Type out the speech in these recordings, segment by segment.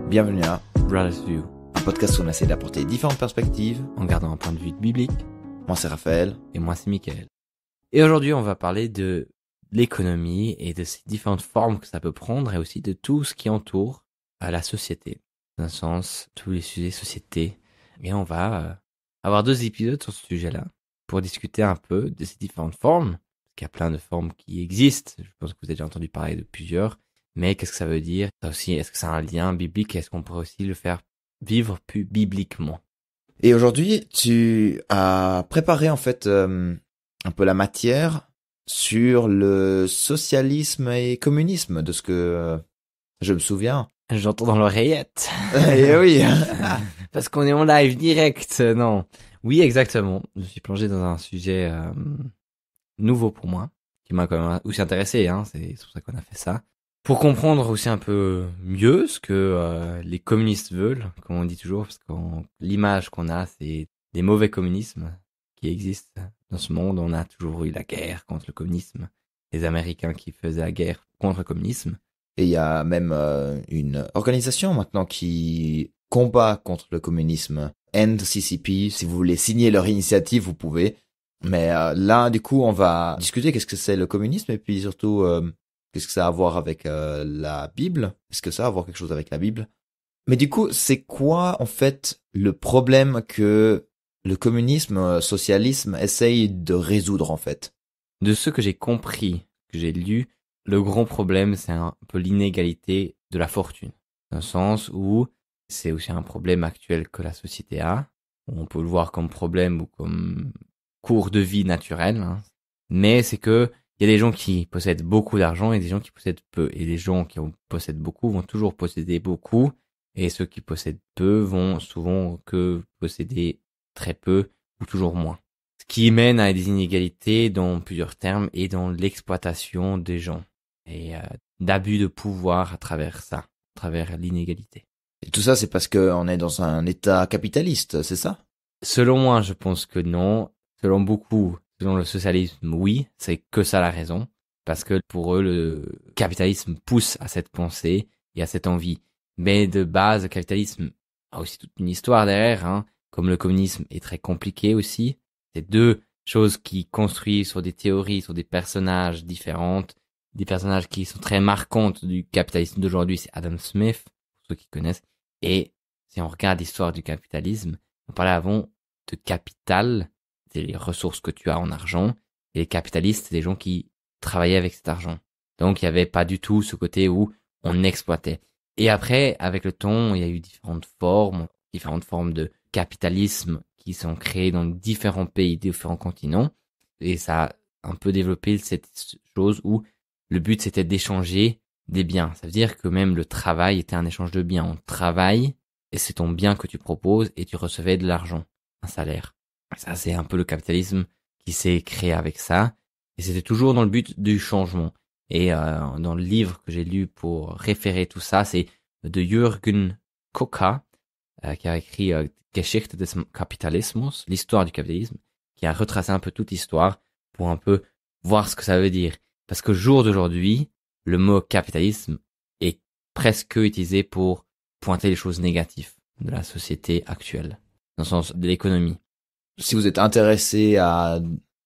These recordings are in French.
Bienvenue à Brothers View, un podcast où on essaie d'apporter différentes perspectives. en gardant un point de vue biblique. Moi c'est Raphaël. Et moi, c'est Mickaël. Et aujourd'hui, on va parler de l'économie et de ces différentes formes que ça peut prendre et aussi de tout ce qui entoure la société. Dans un sens, tous les sujets société. Et on va avoir 2 épisodes sur ce sujet-là pour discuter un peu de ces différentes formes. Parce qu'il y a plein de formes qui existent. Je pense que vous avez déjà entendu parler de plusieurs. Mais qu'est-ce que ça veut dire? Ça aussi, est-ce que ça a un lien biblique? Est-ce qu'on pourrait aussi le faire vivre plus bibliquement? Et aujourd'hui, tu as préparé en fait un peu la matière sur le socialisme et communisme, de ce que je me souviens. J'entends dans l'oreillette. Et oui. Parce qu'on est en live direct, non. Oui, exactement. Je suis plongé dans un sujet nouveau pour moi, qui m'a quand même aussi intéressé, hein. C'est pour ça qu'on a fait ça. Pour comprendre aussi un peu mieux ce que les communistes veulent, comme on dit toujours, parce que l'image qu'on a, c'est des mauvais communismes qui existent dans ce monde. On a toujours eu la guerre contre le communisme, les Américains qui faisaient la guerre contre le communisme. Et il y a même une organisation maintenant qui combat contre le communisme, End CCP. Si vous voulez signer leur initiative, vous pouvez. Mais là, du coup, on va discuter qu'est-ce que c'est le communisme et puis surtout qu'est-ce que ça a à voir avec la Bible. Est-ce que ça a à voir quelque chose avec la Bible? Mais du coup, c'est quoi en fait le problème que le communisme, socialisme essaye de résoudre en fait? De ce que j'ai compris, que j'ai lu, le gros problème, c'est un peu l'inégalité de la fortune. Dans le sens où c'est aussi un problème actuel que la société a. On peut le voir comme problème ou comme cours de vie naturel, hein. Mais c'est que il y a des gens qui possèdent beaucoup d'argent et des gens qui possèdent peu. Et les gens qui possèdent beaucoup vont toujours posséder beaucoup. Et ceux qui possèdent peu vont souvent que posséder très peu ou toujours moins. Ce qui mène à des inégalités dans plusieurs termes et dans l'exploitation des gens. Et d'abus de pouvoir à travers ça, à travers l'inégalité. Et tout ça, c'est parce qu'on est dans un état capitaliste, c'est ça? Selon moi, je pense que non. Selon beaucoup, selon le socialisme, oui, c'est que ça la raison. Parce que pour eux, le capitalisme pousse à cette pensée et à cette envie. Mais de base, le capitalisme a aussi toute une histoire derrière, hein. Comme le communisme est très compliqué aussi. C'est deux choses qui construisent sur des théories, sur des personnages différentes. Des personnages qui sont très marquantes du capitalisme d'aujourd'hui, c'est Adam Smith, pour ceux qui connaissent. Et si on regarde l'histoire du capitalisme, on parlait avant de capital, c'est les ressources que tu as en argent, et les capitalistes, c'est des gens qui travaillaient avec cet argent. Donc il y avait pas du tout ce côté où on exploitait. Et après, avec le temps, il y a eu différentes formes de capitalisme qui sont créées dans différents pays, différents continents, et ça a un peu développé cette chose où le but c'était d'échanger des biens. Ça veut dire que même le travail était un échange de biens. On travaille et c'est ton bien que tu proposes et tu recevais de l'argent, un salaire. Ça c'est un peu le capitalisme qui s'est créé avec ça et c'était toujours dans le but du changement. Et dans le livre que j'ai lu pour référer tout ça, c'est de Jürgen Koka qui a écrit Geschichte des Kapitalismus, l'histoire du capitalisme, qui a retracé un peu toute l'histoire pour un peu voir ce que ça veut dire. Parce qu'au jour d'aujourd'hui, le mot capitalisme est presque utilisé pour pointer les choses négatives de la société actuelle, dans le sens de l'économie. Si vous êtes intéressé à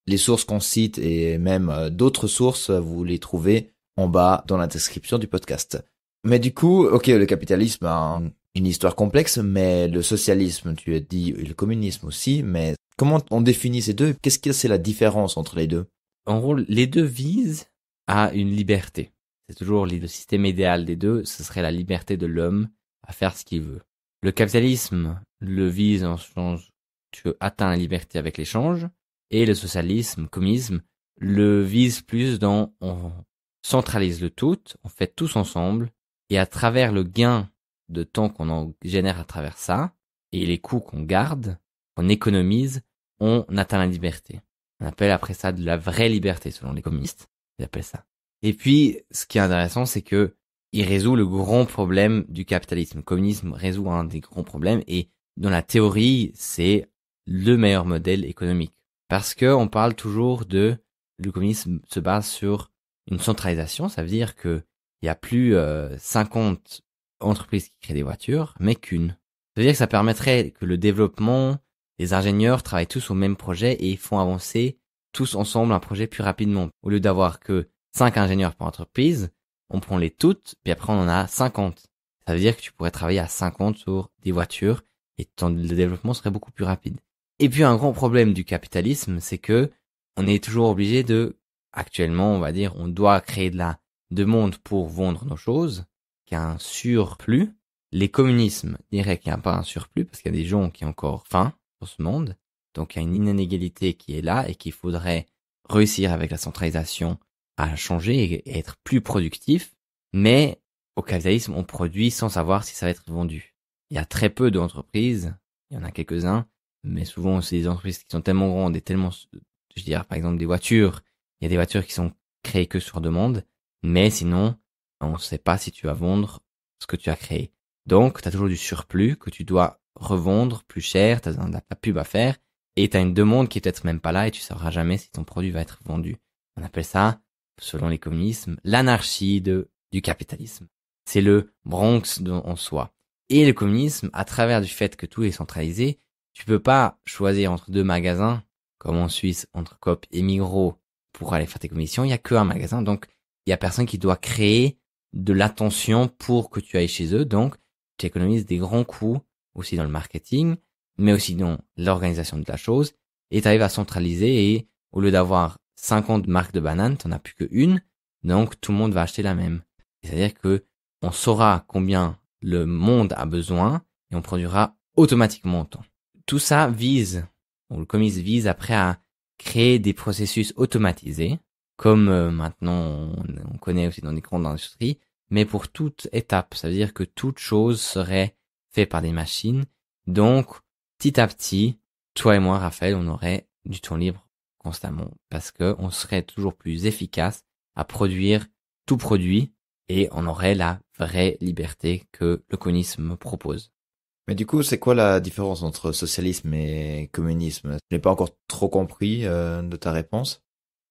les sources qu'on cite et même d'autres sources, vous les trouvez en bas dans la description du podcast. Mais du coup, ok, le capitalisme a une histoire complexe, mais le socialisme, tu as dit, et le communisme aussi, mais comment on définit ces deux? Qu'est-ce que c'est la différence entre les deux? En gros, les deux visent à une liberté. C'est toujours le système idéal des deux, ce serait la liberté de l'homme à faire ce qu'il veut. Le capitalisme le vise en sens, tu atteins la liberté avec l'échange, et le socialisme, communisme, le vise plus dans, on centralise le tout, on fait tous ensemble, et à travers le gain de temps qu'on en génère à travers ça, et les coûts qu'on garde, qu'on économise, on atteint la liberté. On appelle après ça de la vraie liberté, selon les communistes. Ils appellent ça. Et puis, ce qui est intéressant, c'est que il résout le grand problème du capitalisme. Le communisme résout un des grands problèmes et dans la théorie, c'est le meilleur modèle économique. Parce que on parle toujours le communisme se base sur une centralisation. Ça veut dire que il y a plus 50 entreprise qui crée des voitures, mais qu'une. Ça veut dire que ça permettrait que le développement, les ingénieurs travaillent tous au même projet et font avancer tous ensemble un projet plus rapidement. Au lieu d'avoir que 5 ingénieurs par entreprise, on prend les toutes, puis après on en a 50. Ça veut dire que tu pourrais travailler à 50 sur des voitures et le développement serait beaucoup plus rapide. Et puis un grand problème du capitalisme, c'est que on est toujours obligé actuellement, on va dire, on doit créer de la demande pour vendre nos choses, qu'il y a un surplus. Les communismes diraient qu'il n'y a pas un surplus parce qu'il y a des gens qui ont encore faim sur ce monde. Donc il y a une inégalité qui est là et qu'il faudrait réussir avec la centralisation à changer et être plus productif. Mais au capitalisme, on produit sans savoir si ça va être vendu. Il y a très peu d'entreprises, il y en a quelques-uns, mais souvent c'est des entreprises qui sont tellement grandes et tellement, je dirais par exemple des voitures, il y a des voitures qui sont créées que sur demande, mais sinon, on ne sait pas si tu vas vendre ce que tu as créé. Donc, tu as toujours du surplus que tu dois revendre plus cher, tu as de la pub à faire, et tu as une demande qui est peut-être même pas là et tu sauras jamais si ton produit va être vendu. On appelle ça, selon les communismes, l'anarchie du capitalisme. C'est le Bronx en soi. Et le communisme, à travers du fait que tout est centralisé, tu peux pas choisir entre 2 magasins, comme en Suisse, entre Coop et Migros, pour aller faire tes commissions. Il y a que un magasin, donc il y a personne qui doit créer de l'attention pour que tu ailles chez eux. Donc, tu économises des grands coûts aussi dans le marketing, mais aussi dans l'organisation de la chose. Et tu arrives à centraliser et au lieu d'avoir 50 marques de bananes, tu n'en as plus qu'une. Donc, tout le monde va acheter la même. C'est-à-dire que on saura combien le monde a besoin et on produira automatiquement autant. Tout ça le communisme vise après à créer des processus automatisés, comme maintenant on connaît aussi dans les grandes industries, mais pour toute étape. Ça veut dire que toute chose serait faite par des machines. Donc, petit à petit, toi et moi, Raphaël, on aurait du temps libre constamment parce que on serait toujours plus efficace à produire tout produit et on aurait la vraie liberté que le communisme propose. Mais du coup, c'est quoi la différence entre socialisme et communisme? Je n'ai pas encore trop compris de ta réponse.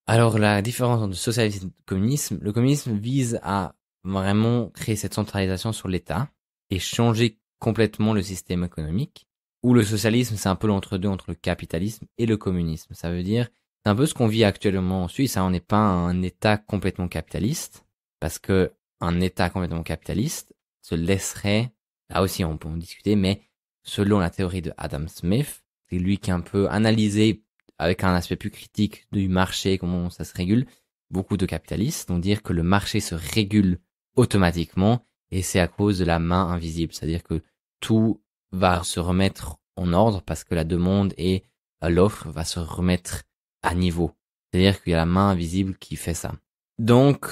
Alors, la différence entre socialisme et communisme, le communisme vise à vraiment créer cette centralisation sur l'État et changer complètement le système économique, où le socialisme, c'est un peu l'entre-deux entre le capitalisme et le communisme. Ça veut dire, c'est un peu ce qu'on vit actuellement en Suisse, hein. On n'est pas un État complètement capitaliste, parce que un État complètement capitaliste se laisserait, là aussi on peut en discuter, mais selon la théorie de Adam Smith, c'est lui qui a un peu analysé avec un aspect plus critique du marché, comment ça se régule, beaucoup de capitalistes vont dire que le marché se régule automatiquement et c'est à cause de la main invisible. C'est-à-dire que tout va se remettre en ordre parce que la demande et l'offre va se remettre à niveau. C'est-à-dire qu'il y a la main invisible qui fait ça. Donc,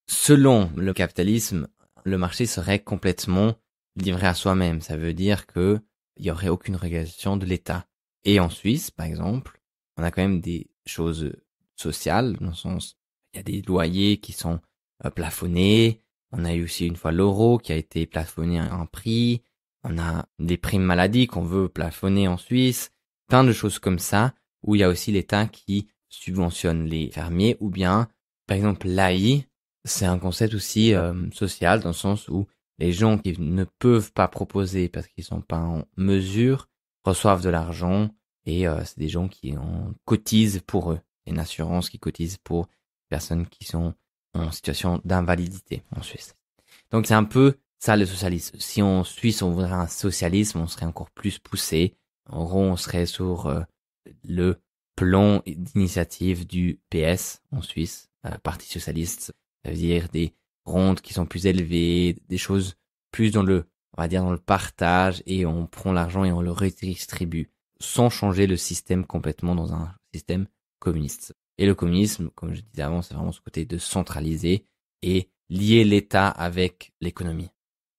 selon le capitalisme, le marché serait complètement livré à soi-même. Ça veut dire que il y aurait aucune régulation de l'État. Et en Suisse, par exemple, on a quand même des choses sociales, dans le sens, il y a des loyers qui sont plafonnés. On a eu aussi une fois l'euro qui a été plafonné à un prix. On a des primes maladie qu'on veut plafonner en Suisse. Plein de choses comme ça, où il y a aussi l'État qui subventionne les fermiers, ou bien, par exemple, l'AI, c'est un concept aussi social, dans le sens où les gens qui ne peuvent pas proposer parce qu'ils sont pas en mesure reçoivent de l'argent et c'est des gens qui cotisent pour eux. C'est une assurance qui cotise pour les personnes qui sont en situation d'invalidité en Suisse. Donc c'est un peu ça le socialisme. Si en Suisse on voudrait un socialisme, on serait encore plus poussé. En gros, on serait sur le plan d'initiative du PS en Suisse, Parti socialiste. Ça veut dire des rondes qui sont plus élevées, des choses plus dans le partage et on prend l'argent et on le redistribue sans changer le système complètement dans un système communiste. Et le communisme, comme je disais avant, c'est vraiment ce côté de centraliser et lier l'État avec l'économie.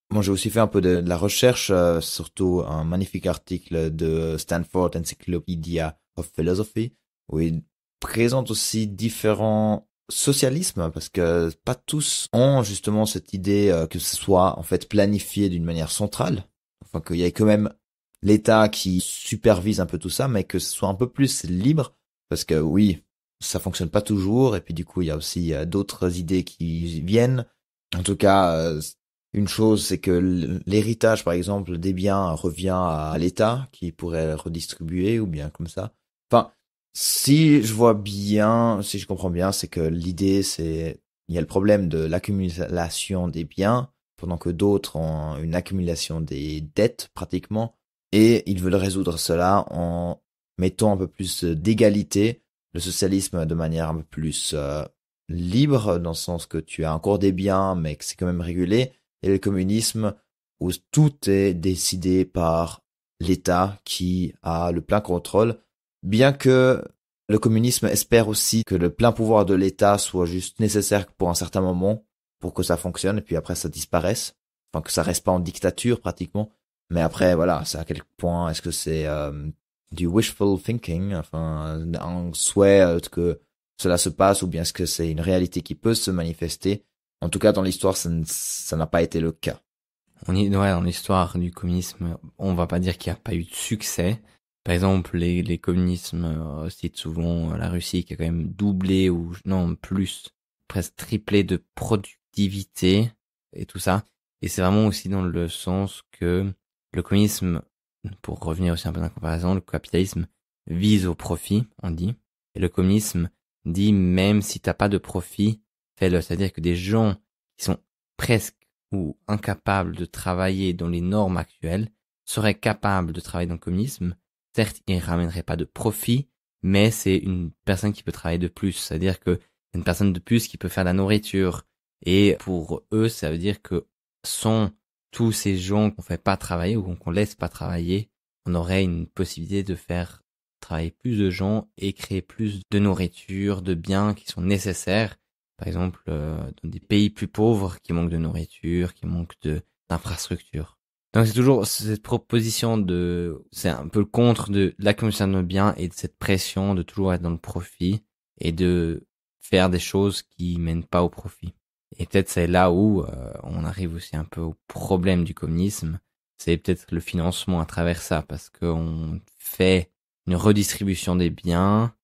Moi, j'ai aussi fait un peu de la recherche, surtout un magnifique article de Stanford Encyclopedia of Philosophy, où il présente aussi différents socialismes, parce que pas tous ont justement cette idée que ce soit en fait planifié d'une manière centrale, enfin qu'il y ait quand même l'État qui supervise un peu tout ça, mais que ce soit un peu plus libre, parce que oui, ça fonctionne pas toujours, et puis du coup il y a aussi d'autres idées qui viennent. En tout cas, Une chose, c'est que l'héritage, par exemple, des biens revient à l'État, qui pourrait redistribuer, ou bien comme ça. Enfin, si je comprends bien, c'est que l'idée, il y a le problème de l'accumulation des biens, pendant que d'autres ont une accumulation des dettes, pratiquement, et ils veulent résoudre cela en mettant un peu plus d'égalité, le socialisme de manière un peu plus libre, dans le sens que tu as encore des biens, mais que c'est quand même régulé, et le communisme où tout est décidé par l'État qui a le plein contrôle, bien que le communisme espère aussi que le plein pouvoir de l'État soit juste nécessaire pour un certain moment, pour que ça fonctionne, et puis après ça disparaisse, enfin que ça reste pas en dictature pratiquement, mais après voilà, c'est à quel point est-ce que c'est du wishful thinking, enfin un souhait que cela se passe, ou bien est-ce que c'est une réalité qui peut se manifester. En tout cas, dans l'histoire, ça n'a pas été le cas. Ouais, dans l'histoire du communisme, on va pas dire qu'il n'y a pas eu de succès. Par exemple, les communismes citent souvent la Russie qui a quand même doublé ou non plus, presque triplé de productivité et tout ça. Et c'est vraiment aussi dans le sens que le communisme, pour revenir aussi un peu dans la comparaison, le capitalisme vise au profit, on dit. Et le communisme dit même si t'as pas de profit, fais-le. C'est-à-dire que des gens qui sont presque ou incapables de travailler dans les normes actuelles seraient capables de travailler dans le communisme. Certes, ils ne ramèneraient pas de profit, mais c'est une personne qui peut travailler de plus. C'est-à-dire que c'est une personne de plus qui peut faire de la nourriture. Et pour eux, ça veut dire que sans tous ces gens qu'on fait pas travailler ou qu'on laisse pas travailler, on aurait une possibilité de faire travailler plus de gens et créer plus de nourriture, de biens qui sont nécessaires. Par exemple, dans des pays plus pauvres qui manquent de nourriture, qui manquent d'infrastructures. Donc c'est toujours cette proposition c'est un peu le contre de l'accumulation de biens et de cette pression de toujours être dans le profit et de faire des choses qui mènent pas au profit. Et peut-être c'est là où on arrive aussi un peu au problème du communisme. C'est peut-être le financement à travers ça, parce qu'on fait une redistribution des biens,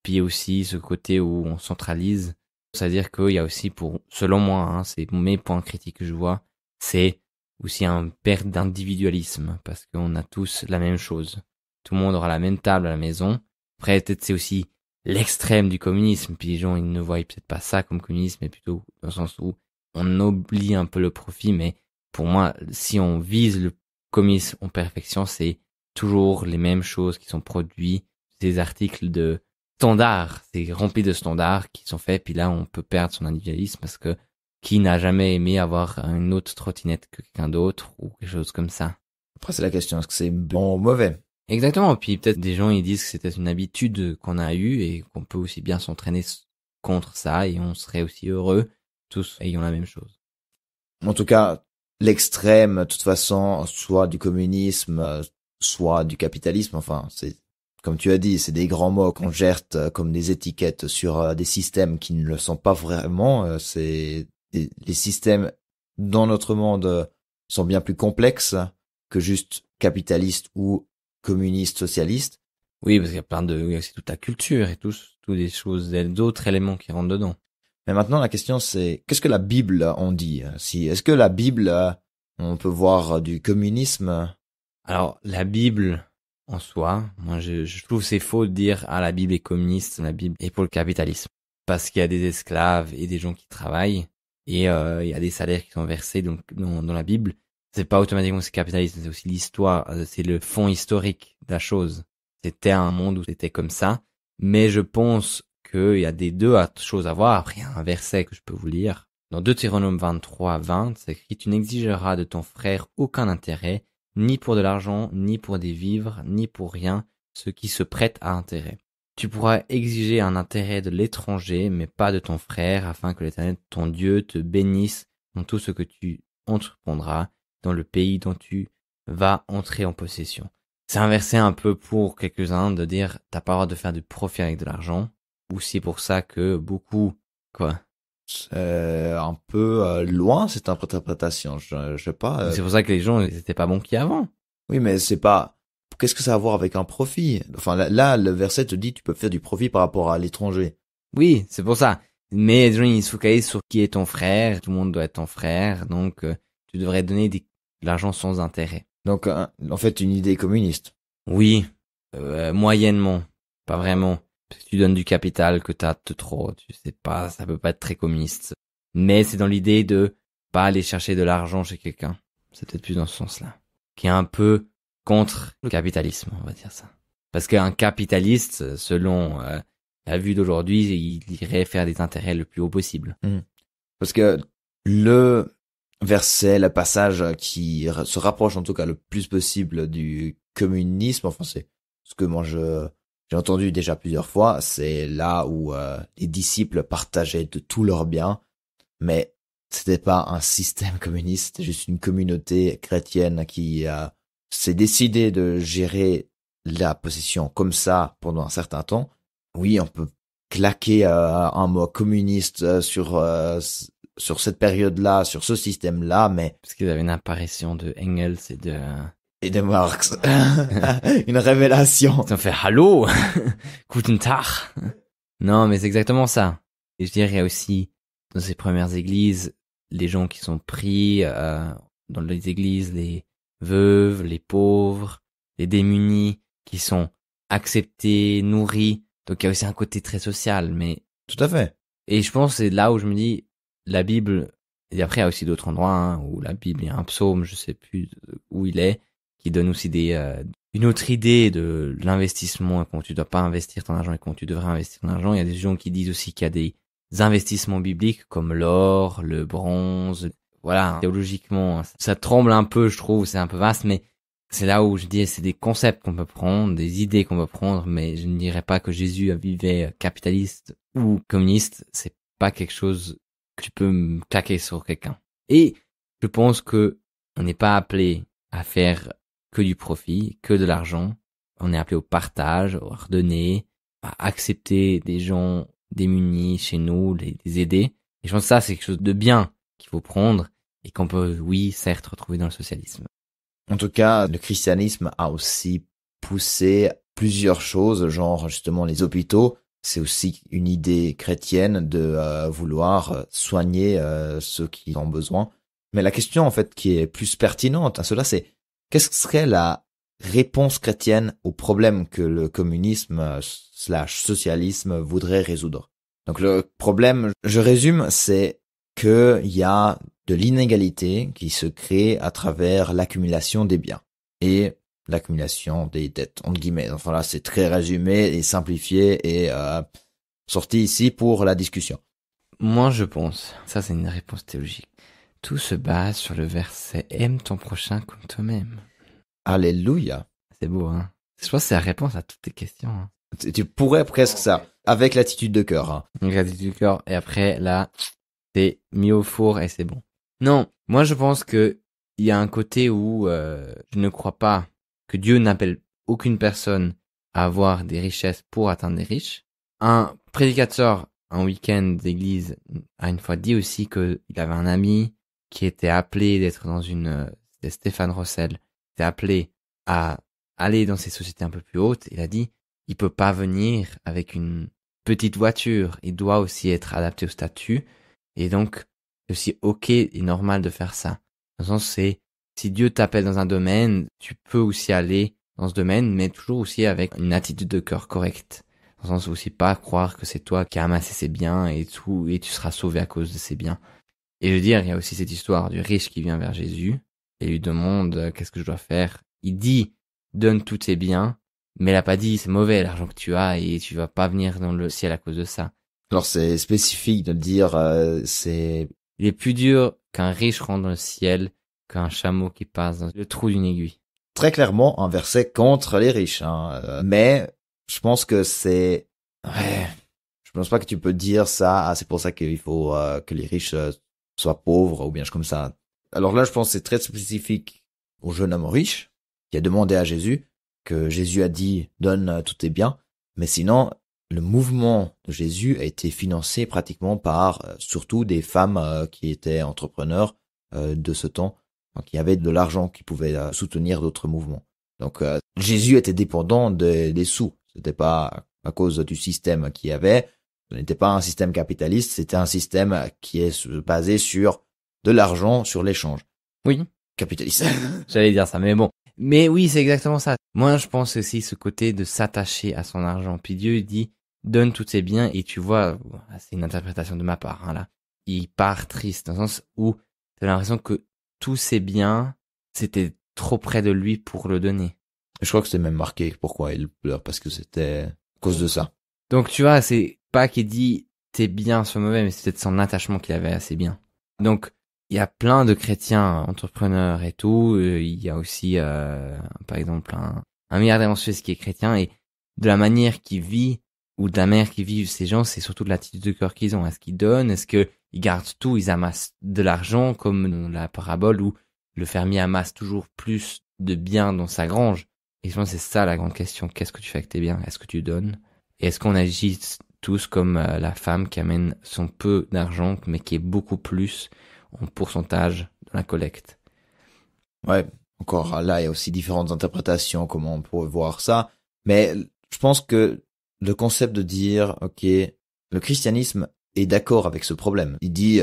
puis aussi ce côté où on centralise. C'est-à-dire qu'il y a aussi selon moi, c'est mes points critiques que je vois, c'est aussi un perte d'individualisme, parce qu'on a tous la même chose. Tout le monde aura la même table à la maison. Après, peut-être c'est aussi l'extrême du communisme, puis les gens, ils ne voient peut-être pas ça comme communisme, mais plutôt dans le sens où on oublie un peu le profit, mais pour moi, si on vise le communisme en perfection, c'est toujours les mêmes choses qui sont produites, des articles de standards, c'est rempli de standards qui sont faits, puis là, on peut perdre son individualisme parce que qui n'a jamais aimé avoir une autre trottinette que quelqu'un d'autre ou quelque chose comme ça. Après, c'est la question, est-ce que c'est bon ou mauvais? Exactement, puis peut-être des gens ils disent que c'était une habitude qu'on a eue et qu'on peut aussi bien s'entraîner contre ça et on serait aussi heureux tous ayant la même chose. En tout cas, l'extrême, de toute façon, soit du communisme, soit du capitalisme, enfin, c'est, comme tu as dit, c'est des grands mots qu'on jette comme des étiquettes sur des systèmes qui ne le sont pas vraiment. Les systèmes dans notre monde sont bien plus complexes que juste capitalistes ou communistes, socialistes. Oui, parce qu'il y a il y a aussi toute la culture et tous des choses, d'autres éléments qui rentrent dedans. Mais maintenant, la question c'est, qu'est-ce que la Bible en dit? Est-ce que la Bible, on peut voir du communisme? Alors, la Bible, en soi, moi, je trouve c'est faux de dire, la Bible est communiste, la Bible est pour le capitalisme. Parce qu'il y a des esclaves et des gens qui travaillent, et il y a des salaires qui sont versés donc dans la Bible. C'est pas automatiquement c'est capitalisme, c'est aussi l'histoire, c'est le fond historique de la chose. C'était un monde où c'était comme ça, mais je pense qu'il y a deux choses à voir. Après, il y a un verset que je peux vous lire. Dans Deutéronome 23:20, c'est écrit: tu n'exigeras de ton frère aucun intérêt, ni pour de l'argent, ni pour des vivres, ni pour rien, ce qui se prête à intérêt. Tu pourras exiger un intérêt de l'étranger, mais pas de ton frère, afin que l'Éternel, ton Dieu, te bénisse dans tout ce que tu entreprendras dans le pays dont tu vas entrer en possession. C'est un verset un peu pour quelques-uns de dire t'as pas le droit de faire du profit avec de l'argent, ou c'est pour ça que beaucoup, C'est un peu loin cette interprétation, je sais pas. C'est pour ça que les gens ils étaient pas bons qu'avant. Oui, mais c'est pas. Qu'est-ce que ça a à voir avec un profit? Enfin, là, le verset te dit tu peux faire du profit par rapport à l'étranger. Oui, c'est pour ça. Mais les gens ils se focalisent sur qui est ton frère, tout le monde doit être ton frère, donc tu devrais donner de l'argent sans intérêt. Donc, en fait, une idée communiste. Oui, moyennement, pas vraiment. Si tu donnes du capital que t'as de trop, tu sais pas, ça peut pas être très communiste. Mais c'est dans l'idée de pas aller chercher de l'argent chez quelqu'un. C'est peut-être plus dans ce sens-là. Qui est un peu contre le capitalisme, on va dire ça. Parce qu'un capitaliste, selon la vue d'aujourd'hui, il irait faire des intérêts le plus haut possible. Parce que le verset, le passage qui se rapproche en tout cas le plus possible du communisme, enfin c'est ce que moi j'ai entendu déjà plusieurs fois, c'est là où les disciples partageaient de tous leurs biens, mais c'était pas un système communiste, c'était juste une communauté chrétienne qui s'est décidé de gérer la possession comme ça pendant un certain temps. Oui, on peut claquer un mot communiste sur cette période-là, sur ce système-là, mais... Parce qu'ils avaient une apparition de Engels et de Marx. Une révélation. Ils ont fait « Hallo, Guten Tag !» Non, mais c'est exactement ça. Et je dirais aussi, dans ces premières églises, les gens qui sont pris dans les églises, les veuves, les pauvres, les démunis, qui sont acceptés, nourris. Donc il y a aussi un côté très social, mais... Tout à fait. Et je pense que c'est là où je me dis, la Bible, et après il y a aussi d'autres endroits où la Bible, il y a un psaume, je sais plus où il est, qui donne aussi une autre idée de l'investissement et comment tu dois pas investir ton argent et comment tu devrais investir ton argent. Il y a des gens qui disent aussi qu'il y a des investissements bibliques comme l'or, le bronze. Voilà, théologiquement, ça tremble un peu, je trouve, c'est un peu vaste, mais c'est là où je dis, c'est des concepts qu'on peut prendre, des idées qu'on peut prendre, mais je ne dirais pas que Jésus vivait capitaliste ou communiste. C'est pas quelque chose que tu peux me claquer sur quelqu'un. Et je pense que on n'est pas appelé à faire que du profit, que de l'argent. On est appelé au partage, au redonner, à accepter des gens démunis chez nous, les aider. Et je pense que ça, c'est quelque chose de bien qu'il faut prendre et qu'on peut, oui, certes, retrouver dans le socialisme. En tout cas, le christianisme a aussi poussé plusieurs choses, genre justement les hôpitaux. C'est aussi une idée chrétienne de vouloir soigner ceux qui en ont besoin. Mais la question en fait qui est plus pertinente à cela, c'est qu'est-ce que serait la réponse chrétienne au problème que le communisme / socialisme voudrait résoudre? Donc le problème, je résume, c'est que il y a de l'inégalité qui se crée à travers l'accumulation des biens et l'accumulation des dettes, entre guillemets. Enfin là, c'est très résumé et simplifié et sorti ici pour la discussion. Moi, je pense, ça c'est une réponse théologique, tout se base sur le verset « Aime ton prochain comme toi-même ». Alléluia. C'est beau, hein. Je pense que c'est la réponse à toutes tes questions. Hein. Tu pourrais presque ça, avec l'attitude de cœur. Hein. Avec l'attitude de cœur, et après, là, c'est mis au four et c'est bon. Non, moi je pense que il y a un côté où je ne crois pas que Dieu n'appelle aucune personne à avoir des richesses pour atteindre des riches. Un prédicateur, un week-end d'église, a une fois dit aussi qu'il avait un ami qui était appelé d'être dans c'était Stéphane Rossel, était appelé à aller dans ces sociétés un peu plus hautes. Il a dit, il peut pas venir avec une petite voiture, il doit aussi être adapté au statut. Et donc, c'est aussi ok et normal de faire ça. Dans le sens, c'est, si Dieu t'appelle dans un domaine, tu peux aussi aller dans ce domaine, mais toujours aussi avec une attitude de cœur correcte. Dans le sens aussi pas croire que c'est toi qui as amassé ces biens et tout, et tu seras sauvé à cause de ces biens. Et je veux dire, il y a aussi cette histoire du riche qui vient vers Jésus et lui demande qu'est-ce que je dois faire. Il dit, donne tous tes biens, mais il a pas dit, c'est mauvais l'argent que tu as et tu vas pas venir dans le ciel à cause de ça. Alors c'est spécifique de le dire, c'est... Il est plus dur qu'un riche rentre dans le ciel qu'un chameau qui passe dans le trou d'une aiguille. Très clairement un verset contre les riches, hein. Mais je pense que c'est... Ouais, je pense pas que tu peux dire ça, c'est pour ça qu'il faut que les riches soient pauvres ou bien comme ça. Alors là, je pense que c'est très spécifique au jeune homme riche qui a demandé à Jésus, que Jésus a dit « donne tous tes biens », mais sinon... Le mouvement de Jésus a été financé pratiquement par surtout des femmes qui étaient entrepreneurs de ce temps. Donc il y avait de l'argent qui pouvait soutenir d'autres mouvements. Donc Jésus était dépendant des sous. C'était pas à cause du système qu'il y avait. Ce n'était pas un système capitaliste. C'était un système qui est basé sur de l'argent, sur l'échange. Oui, capitaliste. j'allais dire ça, mais bon. Mais oui, c'est exactement ça. Moi, je pense aussi ce côté de s'attacher à son argent. Puis Dieu il dit, donne tous tes biens, et tu vois, c'est une interprétation de ma part, hein, là. Il part triste, dans le sens où t'as l'impression que tous ses biens, c'était trop près de lui pour le donner. Je crois que c'est même marqué pourquoi il pleure, parce que c'était à cause de ça. Donc tu vois, c'est pas qu'il dit tes biens sont mauvais, mais c'est peut-être son attachement qu'il avait à ses biens. Donc il y a plein de chrétiens entrepreneurs et tout. Il y a aussi, par exemple, un milliardaire en Suisse qui est chrétien, et de la manière qu'il vit ou de la manière qu'ils vivent ces gens, c'est surtout de l'attitude de cœur qu'ils ont. Est-ce qu'ils donnent? Est-ce que ils gardent tout? Ils amassent de l'argent, comme dans la parabole où le fermier amasse toujours plus de biens dans sa grange. Et je pense que c'est ça la grande question. Qu'est-ce que tu fais avec tes biens? Est-ce que tu donnes? Et est-ce qu'on agit tous comme la femme qui amène son peu d'argent, mais qui est beaucoup plus en pourcentage de la collecte? Ouais, encore là, il y a aussi différentes interprétations, comment on pourrait voir ça. Mais je pense que le concept de dire, ok, le christianisme est d'accord avec ce problème. Il dit,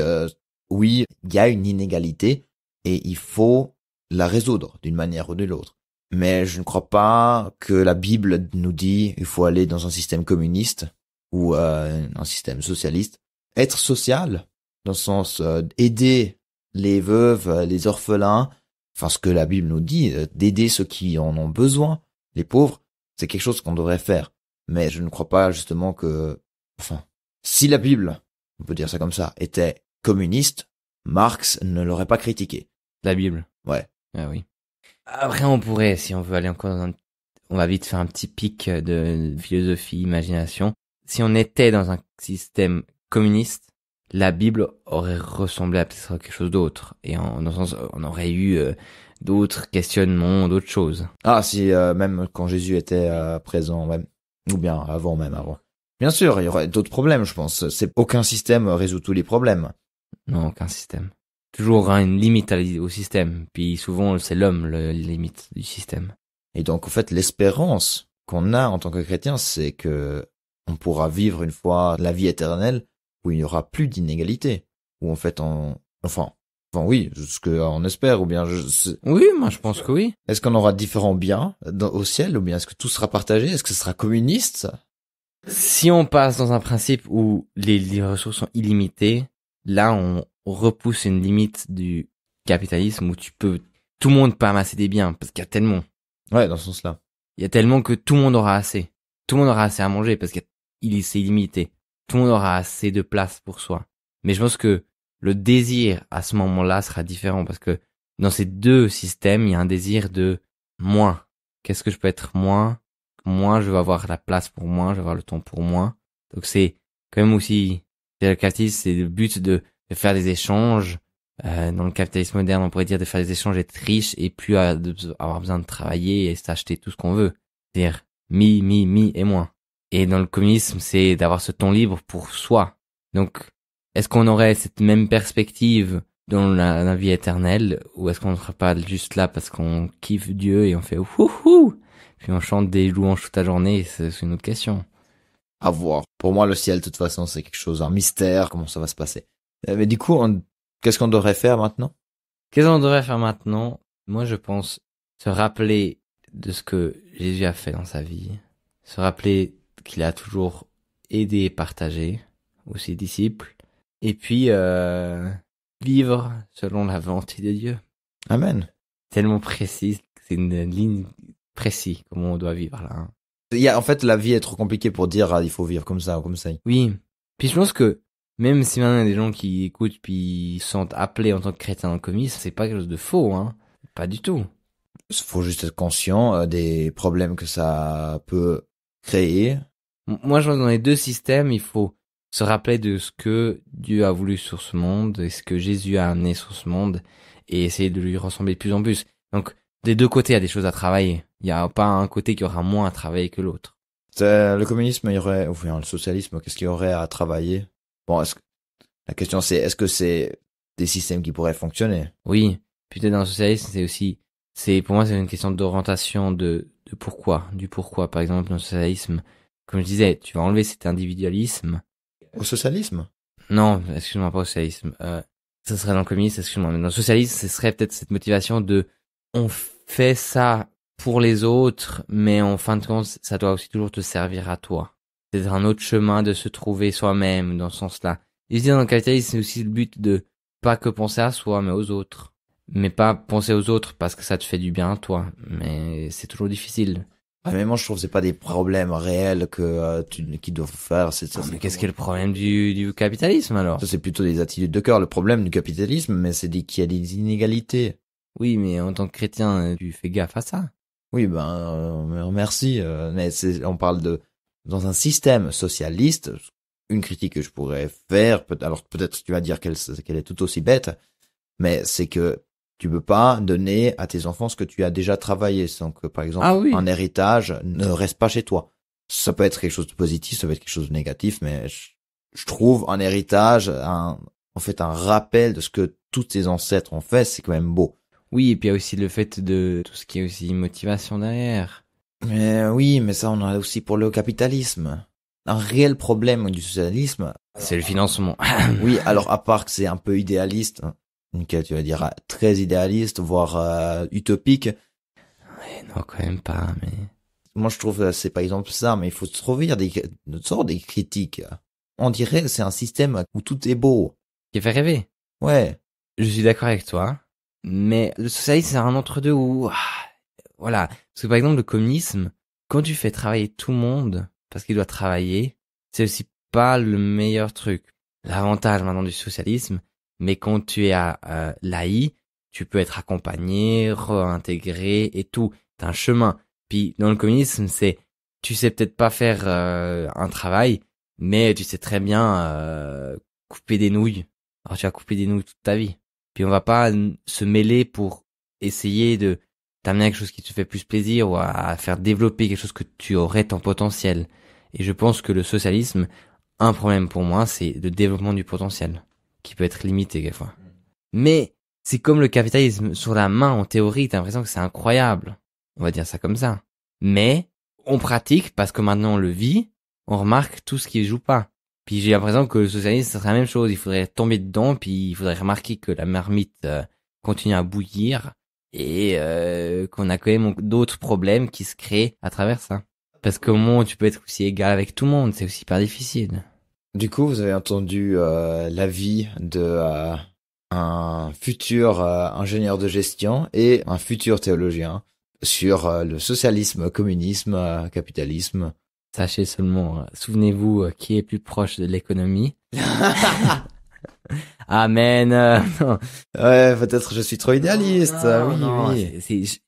oui, il y a une inégalité et il faut la résoudre d'une manière ou de l'autre. Mais je ne crois pas que la Bible nous dit il faut aller dans un système communiste ou un système socialiste. Être social, dans le sens aider les veuves, les orphelins, enfin ce que la Bible nous dit, d'aider ceux qui en ont besoin, les pauvres, c'est quelque chose qu'on devrait faire. Mais je ne crois pas justement que, enfin, si la Bible, on peut dire ça comme ça, était communiste, Marx ne l'aurait pas critiqué. La Bible. Ouais. Ah oui. Après, on pourrait, si on veut aller encore on va vite faire un petit pic de philosophie, imagination. Si on était dans un système communiste, la Bible aurait ressemblé à peut-être quelque chose d'autre. Et dans le sens, on aurait eu d'autres questionnements, d'autres choses. Ah, si même quand Jésus était présent, même, ou bien avant. Bien sûr, il y aurait d'autres problèmes, je pense. C'est aucun système résout tous les problèmes. Non, aucun système. Toujours une limite au système. Puis souvent, c'est l'homme, la limite du système. Et donc, en fait, l'espérance qu'on a en tant que chrétien, c'est que on pourra vivre une fois la vie éternelle où il n'y aura plus d'inégalité. Où en fait, enfin oui, ce qu'on espère, ou bien Oui, moi je pense que oui. Est-ce qu'on aura différents biens au ciel, ou bien est-ce que tout sera partagé? Est-ce que ce sera communiste? Si on passe dans un principe où les ressources sont illimitées, là on repousse une limite du capitalisme où tout le monde peut amasser des biens, parce qu'il y a tellement. Ouais, dans ce sens-là. Il y a tellement que tout le monde aura assez. Tout le monde aura assez à manger parce que c'est illimité. Tout le monde aura assez de place pour soi. Mais je pense que le désir à ce moment-là sera différent parce que dans ces deux systèmes, il y a un désir de moins. Qu'est-ce que je peux être moins? Moi, je vais avoir la place pour moi, je vais avoir le temps pour moi. Donc c'est quand même aussi, le capitalisme, c'est le but de faire des échanges. Dans le capitalisme moderne, on pourrait dire de faire des échanges, être riche et plus avoir besoin de travailler et s'acheter tout ce qu'on veut. C'est-à-dire mi et moins. Et dans le communisme, c'est d'avoir ce temps libre pour soi. Donc, est-ce qu'on aurait cette même perspective dans la vie éternelle, ou est-ce qu'on ne serait pas juste là parce qu'on kiffe Dieu et on fait ouhouhou, puis on chante des louanges toute la journée? C'est une autre question. À voir. Pour moi, le ciel, de toute façon, c'est quelque chose, un mystère, comment ça va se passer. Mais du coup, qu'est-ce qu'on devrait faire maintenant? Qu'est-ce qu'on devrait faire maintenant? Moi, je pense se rappeler de ce que Jésus a fait dans sa vie. Se rappeler qu'il a toujours aidé et partagé aux ses disciples. Et puis, vivre selon la volonté de Dieu. Amen. Tellement précis, c'est une ligne précise comment on doit vivre là. Hein. En fait, la vie est trop compliquée pour dire il faut vivre comme ça ou comme ça. Oui. Puis je pense que même si maintenant il y a des gens qui écoutent puis ils sont appelés en tant que chrétiens dans le communisme, c'est pas quelque chose de faux, hein. Pas du tout. Il faut juste être conscient des problèmes que ça peut créer. Moi, je pense que dans les deux systèmes, il faut se rappeler de ce que Dieu a voulu sur ce monde et ce que Jésus a amené sur ce monde et essayer de lui ressembler de plus en plus. Donc, des deux côtés, il y a des choses à travailler. Il n'y a pas un côté qui aura moins à travailler que l'autre. Le communisme, il y aurait, ou bien le socialisme, qu'est-ce qu'il y aurait à travailler? Bon, la question c'est, est-ce que c'est des systèmes qui pourraient fonctionner? Oui. Peut-être dans le socialisme, pour moi, c'est une question d'orientation du pourquoi. Par exemple, dans le socialisme, comme je disais, tu vas enlever cet individualisme. Au socialisme? Non, excuse-moi, pas au socialisme. ce serait dans le communisme, excuse-moi, mais dans le socialisme, ce serait peut-être cette motivation de on fait ça pour les autres, mais en fin de compte, ça doit aussi toujours te servir à toi. C'est un autre chemin de se trouver soi-même dans ce sens-là. Et je dis dans le capitalisme, c'est aussi le but de pas que penser à soi, mais aux autres. Mais pas penser aux autres parce que ça te fait du bien à toi. Mais c'est toujours difficile. Ah, mais moi, je trouve que c'est pas des problèmes réels qu'ils doivent faire. Mais qu'est-ce qui est le problème du capitalisme alors? Ça, c'est plutôt des attitudes de cœur. Le problème du capitalisme, mais c'est qu'il y a des inégalités. Oui, mais en tant que chrétien, tu fais gaffe à ça. Oui, merci. Mais on parle dans un système socialiste. Une critique que je pourrais faire, alors peut-être tu vas dire qu'elle est tout aussi bête, mais c'est que tu peux pas donner à tes enfants ce que tu as déjà travaillé. Donc, par exemple, un héritage ne reste pas chez toi. Ça peut être quelque chose de positif, ça peut être quelque chose de négatif, mais je trouve un héritage, en fait, un rappel de ce que tous tes ancêtres ont fait, c'est quand même beau. Oui, et puis il y a aussi le fait de tout ce qui est aussi motivation derrière. Mais oui, mais ça on en a aussi pour le capitalisme. Un réel problème du socialisme, c'est le financement. Oui, alors à part que c'est un peu idéaliste, tu vas dire très idéaliste, voire utopique. Ouais, non, quand même pas, mais... Moi je trouve que c'est par exemple ça, mais il faut trouver des critiques. On dirait que c'est un système où tout est beau. Qui fait rêver. Ouais. Je suis d'accord avec toi, mais le socialisme c'est un entre-deux où... voilà. Parce que par exemple le communisme, quand tu fais travailler tout le monde... parce qu'il doit travailler, c'est aussi pas le meilleur truc. L'avantage maintenant du socialisme, mais quand tu es à l'AI, tu peux être accompagné, réintégré et tout. T'as un chemin. Puis dans le communisme, tu sais peut-être pas faire un travail, mais tu sais très bien couper des nouilles. Alors tu vas couper des nouilles toute ta vie. Puis on va pas se mêler pour essayer de t'amener à quelque chose qui te fait plus plaisir ou à faire développer quelque chose que tu aurais ton potentiel. Et je pense que le socialisme, un problème pour moi, c'est le développement du potentiel, qui peut être limité quelquefois. Mais c'est comme le capitalisme, sur la main, en théorie, t'as l'impression que c'est incroyable. On va dire ça comme ça. Mais on pratique, parce que maintenant on le vit, on remarque tout ce qui joue pas. Puis j'ai l'impression que le socialisme, ça serait la même chose. Il faudrait tomber dedans, puis il faudrait remarquer que la marmite continue à bouillir, et qu'on a quand même d'autres problèmes qui se créent à travers ça. Parce qu'au moment où tu peux être aussi égal avec tout le monde, c'est aussi pas difficile. Du coup, vous avez entendu l'avis de un futur ingénieur de gestion et un futur théologien sur le socialisme, communisme, capitalisme. Sachez seulement, souvenez-vous qui est plus proche de l'économie. Amen. Non. Ouais, peut-être je suis trop idéaliste. Non, oui.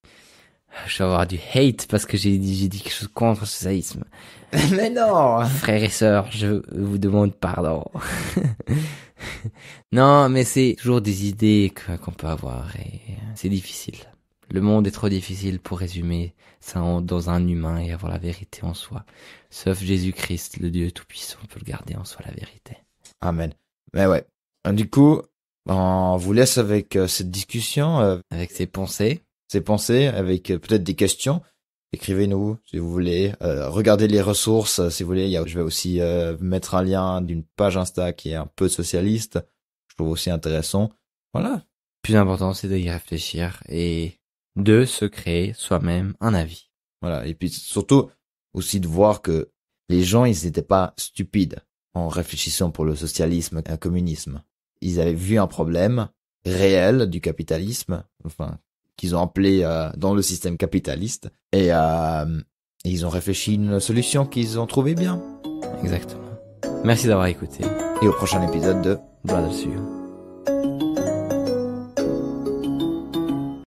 Je vais avoir du hate parce que j'ai dit quelque chose contre le socialisme. Mais non. Frères et sœurs, je vous demande pardon. Non, mais c'est toujours des idées qu'on peut avoir et c'est difficile. Le monde est trop difficile pour résumer ça dans un humain et avoir la vérité en soi. Sauf Jésus-Christ, le Dieu Tout-Puissant, peut le garder en soi la vérité. Amen. Mais ouais. Du coup, on vous laisse avec cette discussion. Avec ses pensées. Avec peut-être des questions. Écrivez-nous si vous voulez. Regardez les ressources si vous voulez. Je vais aussi mettre un lien d'une page Insta qui est un peu socialiste. Je trouve aussi intéressant. Voilà. Plus important, c'est d'y réfléchir et de se créer soi-même un avis. Voilà. Et puis surtout aussi de voir que les gens, ils n'étaient pas stupides en réfléchissant pour le socialisme et le communisme. Ils avaient vu un problème réel du capitalisme, enfin, qu'ils ont appelé dans le système capitaliste, et ils ont réfléchi une solution qu'ils ont trouvé bien. Exactement. Merci d'avoir écouté. Et au prochain épisode de Brothers You.